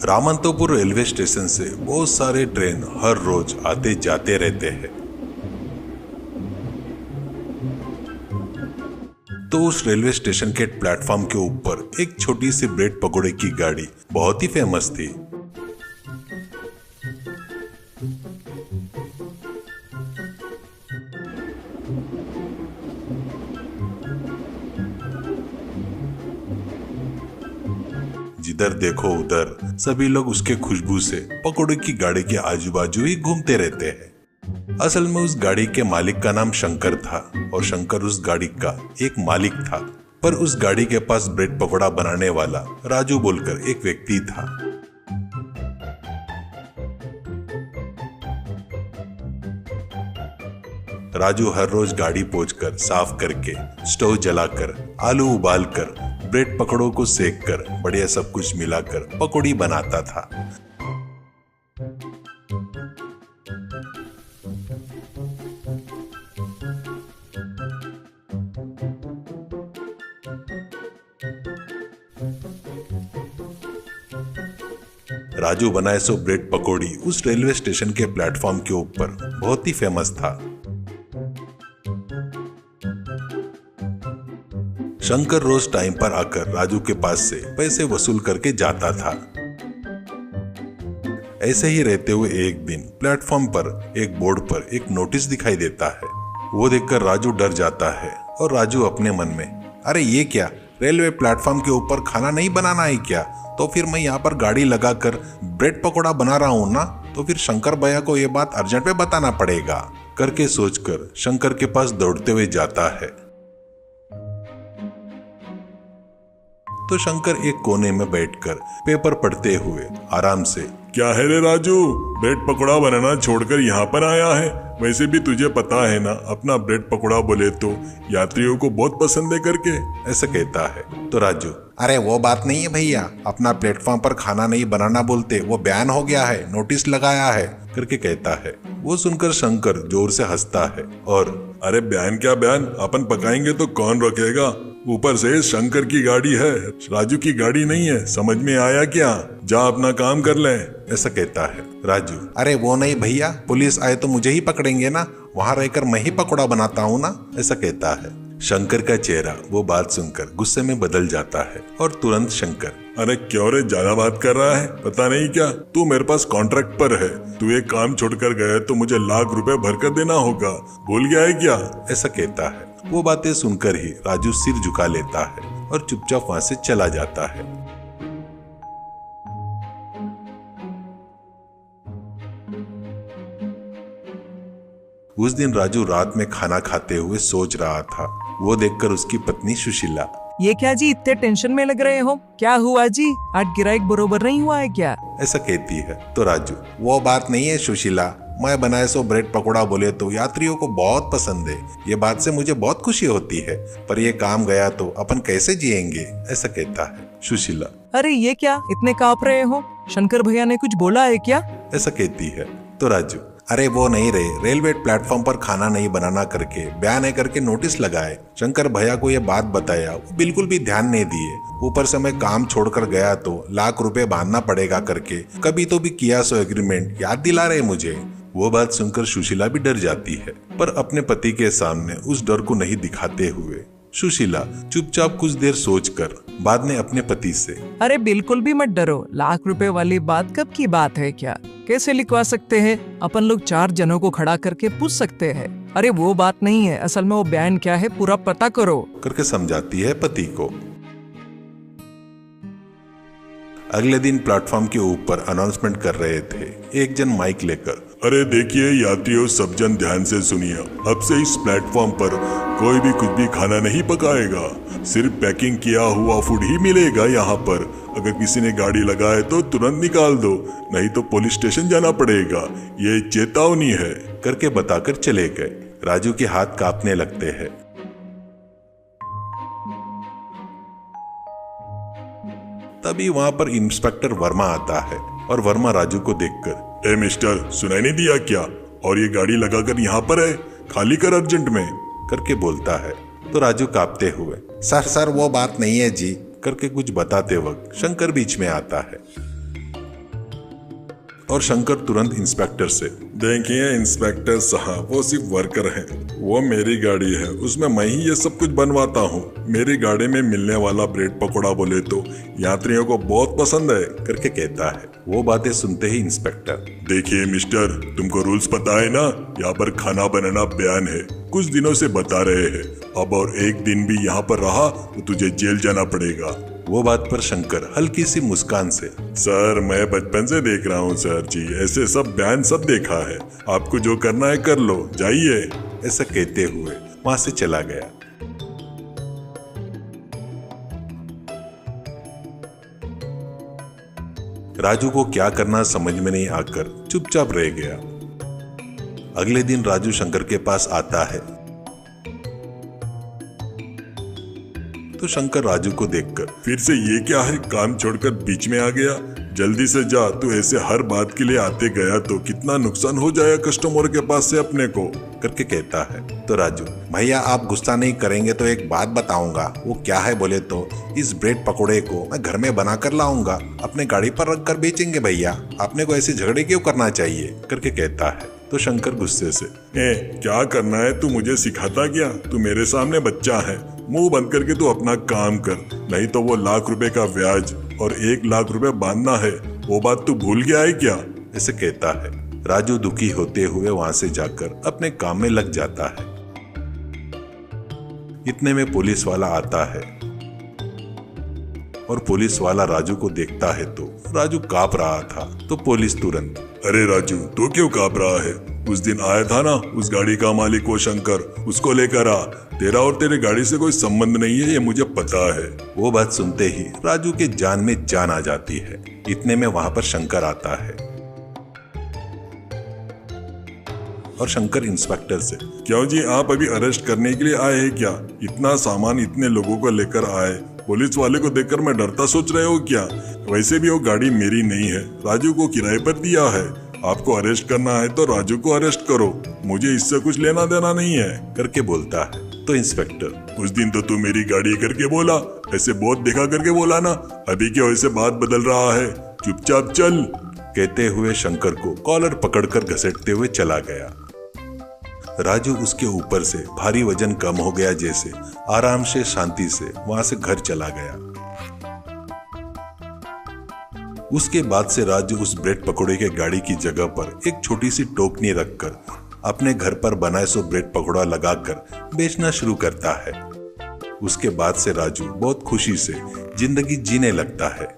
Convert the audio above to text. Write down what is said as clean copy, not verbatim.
रामंतपुर railway station से बहुत सारे ट्रेन हर रोज आते जाते रहते हैं। तो उस रेलवे स्टेशन के प्लेटफॉर्म के ऊपर एक छोटी सी ब्रेड पकोड़े की गाड़ी बहुत ही फेमस थी। जिधर देखो उधर सभी लोग उसके खुशबू से पकोड़े की गाड़ी के आजू बाजू ही घूमते रहते हैं। असल में उस गाड़ी के मालिक का नाम शंकर था और शंकर उस गाड़ी का एक मालिक था। पर उस गाड़ी के पास ब्रेड पकोड़ा बनाने वाला राजू बोलकर एक व्यक्ति था। राजू हर रोज गाड़ी पोंछकर, साफ करके, स्टोव जलाकर, आलू उबालकर, ब्रेड पकौड़ों को सेक कर, बढ़िया सब कुछ मिलाकर पकौड़ी बनाता था। राजू बनाए सो ब्रेड पकौड़ी उस रेलवे स्टेशन के प्लेटफॉर्म के ऊपर बहुत ही फेमस था। शंकर रोज टाइम पर आकर राजू के पास से पैसे वसूल करके जाता था। ऐसे ही रहते हुए एक दिन प्लेटफॉर्म पर एक बोर्ड पर एक नोटिस दिखाई देता है। वो देखकर राजू डर जाता है और राजू अपने मन में, अरे ये क्या, रेलवे प्लेटफॉर्म के ऊपर खाना नहीं बनाना है क्या? तो फिर मैं यहाँ पर गाड़ी लगाकर ब्रेड पकोड़ा बना रहा हूँ ना, तो फिर शंकर भैया को ये बात अर्जेंट में बताना पड़ेगा करके सोचकर शंकर के पास दौड़ते हुए जाता है। तो शंकर एक कोने में बैठकर पेपर पढ़ते हुए आराम से, क्या है रे राजू, ब्रेड पकोड़ा बनाना छोड़कर यहाँ पर आया है? वैसे भी तुझे पता है ना, अपना ब्रेड पकोड़ा बोले तो यात्रियों को बहुत पसंद है करके, ऐसा कहता है। तो राजू, अरे वो बात नहीं है भैया, अपना प्लेटफॉर्म पर खाना नहीं बनाना बोलते वो बैन हो गया है, नोटिस लगाया है करके कहता है। वो सुनकर शंकर जोर से हंसता है और, अरे बयान क्या बयान, अपन पकाएंगे तो कौन रोकेगा? ऊपर से शंकर की गाड़ी है, राजू की गाड़ी नहीं है, समझ में आया क्या? जा अपना काम कर ले, ऐसा कहता है। राजू, अरे वो नहीं भैया, पुलिस आए तो मुझे ही पकड़ेंगे ना, वहां रहकर मैं ही पकोड़ा बनाता हूँ ना, ऐसा कहता है। शंकर का चेहरा वो बात सुनकर गुस्से में बदल जाता है और तुरंत शंकर, अरे क्यों रे, ज्यादा बात कर रहा है? पता नहीं क्या तू मेरे पास कॉन्ट्रैक्ट पर है, तू एक काम छोड़कर गया तो मुझे लाख रुपए भरकर देना होगा, भूल गया है क्या? ऐसा कहता है। वो बातें सुनकर ही राजू सिर झुका लेता है और चुपचाप वहां से चला जाता है। उस दिन राजू रात में खाना खाते हुए सोच रहा था। वो देखकर उसकी पत्नी सुशीला, ये क्या जी, इतने टेंशन में लग रहे हो? क्या हुआ जी, आज गिराइक बरोबर नहीं हुआ है क्या? ऐसा कहती है। तो राजू, वो बात नहीं है सुशीला, मैं बनाए सो ब्रेड पकोड़ा बोले तो यात्रियों को बहुत पसंद है, ये बात से मुझे बहुत खुशी होती है, पर ये काम गया तो अपन कैसे जिएंगे, ऐसा कहता है सुशीला। अरे ये क्या, इतने कांप रहे हो? शंकर भैया ने कुछ बोला है क्या? ऐसा कहती है। तो राजू, अरे वो नहीं रे, रेलवे प्लेटफॉर्म पर खाना नहीं बनाना करके बयान है करके नोटिस लगाए, शंकर भैया को ये बात बताया, वो बिल्कुल भी ध्यान नहीं दिए, ऊपर से मैं काम छोड़कर गया तो लाख रुपए बांधना पड़ेगा करके कभी तो भी किया सो एग्रीमेंट याद दिला रहे मुझे। वो बात सुनकर सुशीला भी डर जाती है, पर अपने पति के सामने उस डर को नहीं दिखाते हुए सुशीला चुपचाप कुछ देर सोचकर बाद में अपने पति से, अरे बिल्कुल भी मत डरो, लाख रुपए वाली बात कब की बात है क्या? कैसे लिखवा सकते हैं? अपन लोग 4 जनों को खड़ा करके पूछ सकते हैं। अरे वो बात नहीं है, असल में वो बयान क्या है पूरा पता करो करके समझाती है पति को। अगले दिन प्लेटफॉर्म के ऊपर अनाउंसमेंट कर रहे थे एक जन माइक लेकर, अरे देखिए यात्रियों, सब जन ध्यान से सुनिए, अब से इस प्लेटफॉर्म पर कोई भी कुछ भी खाना नहीं पकाएगा, सिर्फ पैकिंग किया हुआ फूड ही मिलेगा यहाँ पर। अगर किसी ने गाड़ी लगाए तो तुरंत निकाल दो, नहीं तो पुलिस स्टेशन जाना पड़ेगा, ये चेतावनी है करके बताकर चले गए। राजू के हाथ कांपने लगते हैं। तभी वहां पर इंस्पेक्टर वर्मा आता है और वर्मा राजू को देखकर, ए मिस्टर, सुनाई नहीं दिया क्या? और ये गाड़ी लगाकर यहाँ पर है, खाली कर अर्जेंट में करके बोलता है। तो राजू कांपते हुए, सर वो बात नहीं है जी करके कुछ बताते वक्त शंकर बीच में आता है। और शंकर तुरंत इंस्पेक्टर से, देखिए इंस्पेक्टर साहब, वो सिर्फ वर्कर हैं। वो मेरी गाड़ी है, उसमें मैं ही ये सब कुछ बनवाता हूँ। मेरी गाड़ी में मिलने वाला ब्रेड पकौड़ा बोले तो यात्रियों को बहुत पसंद है करके कहता है। वो बातें सुनते ही इंस्पेक्टर, देखिए मिस्टर, तुमको रूल्स पता है ना, यहाँ पर खाना बनाना बैन है, कुछ दिनों से बता रहे हैं। अब और एक दिन भी यहाँ पर रहा तो तुझे जेल जाना पड़ेगा। वो बात पर शंकर हल्की सी मुस्कान से, सर मैं बचपन से देख रहा हूँ सर जी, ऐसे सब बयान सब देखा है, आपको जो करना है कर लो, जाइए, ऐसा कहते हुए वहां से चला गया। राजू को क्या करना समझ में नहीं आकर चुपचाप रह गया। अगले दिन राजू शंकर के पास आता है तो शंकर राजू को देखकर, फिर से ये क्या है, काम छोड़कर बीच में आ गया, जल्दी से जा, तू ऐसे हर बात के लिए आते गया तो कितना नुकसान हो जाएगा कस्टमर के पास से अपने को, करके कहता है। तो राजू, भैया आप गुस्सा नहीं करेंगे तो एक बात बताऊंगा। वो क्या है बोले तो, इस ब्रेड पकोड़े को मैं घर में बना कर लाऊंगा, अपने गाड़ी पर रख कर बेचेंगे भैया, आपने को ऐसे झगड़े क्यों करना चाहिए, करके कहता है। तो शंकर गुस्से से, क्या करना है, तू मुझे सिखाता क्या, तू मेरे सामने बच्चा है, मुंह बंद करके तू अपना काम कर, नहीं तो वो ₹1,00,000 का ब्याज और ₹1,00,000 बांधना है, वो बात तू भूल गया है क्या, ऐसे कहता है। राजू दुखी होते हुए वहां से जाकर अपने काम में लग जाता है। इतने में पुलिस वाला आता है और पुलिस वाला राजू को देखता है तो राजू कांप रहा था। तो पुलिस तुरंत, अरे राजू तू क्यों कांप रहा है, उस दिन आया था ना उस गाड़ी का मालिक वो शंकर, उसको लेकर आ, तेरा और तेरे गाड़ी से कोई संबंध नहीं है, ये मुझे पता है। वो बात सुनते ही राजू के जान में जान आ जाती है। इतने में वहां पर शंकर आता है और शंकर इंस्पेक्टर से, क्यों जी आप अभी अरेस्ट करने के लिए आए हैं क्या, इतना सामान इतने लोगों को लेकर आए, पुलिस वाले को देखकर मैं डरता सोच रहे हो क्या, वैसे भी वो गाड़ी मेरी नहीं है, राजू को किराए पर दिया है, आपको अरेस्ट करना है तो राजू को अरेस्ट करो, मुझे इससे कुछ लेना देना नहीं है, करके बोलता है। तो इंस्पेक्टर, उस दिन तो तू मेरी गाड़ी करके बोला, ऐसे बहुत दिखा करके बोला ना, अभी क्यों ऐसे बात बदल रहा है, चुपचाप चल, कहते हुए शंकर को कॉलर पकड़कर घसीटते हुए चला गया। राजू उसके ऊपर से भारी वजन कम हो गया जैसे आराम से शांति से वहां से घर चला गया। उसके बाद से राजू उस ब्रेड पकोड़े के गाड़ी की जगह पर एक छोटी सी टोकनी रखकर अपने घर पर बनाए सो ब्रेड पकोड़ा लगाकर बेचना शुरू करता है। उसके बाद से राजू बहुत खुशी से जिंदगी जीने लगता है।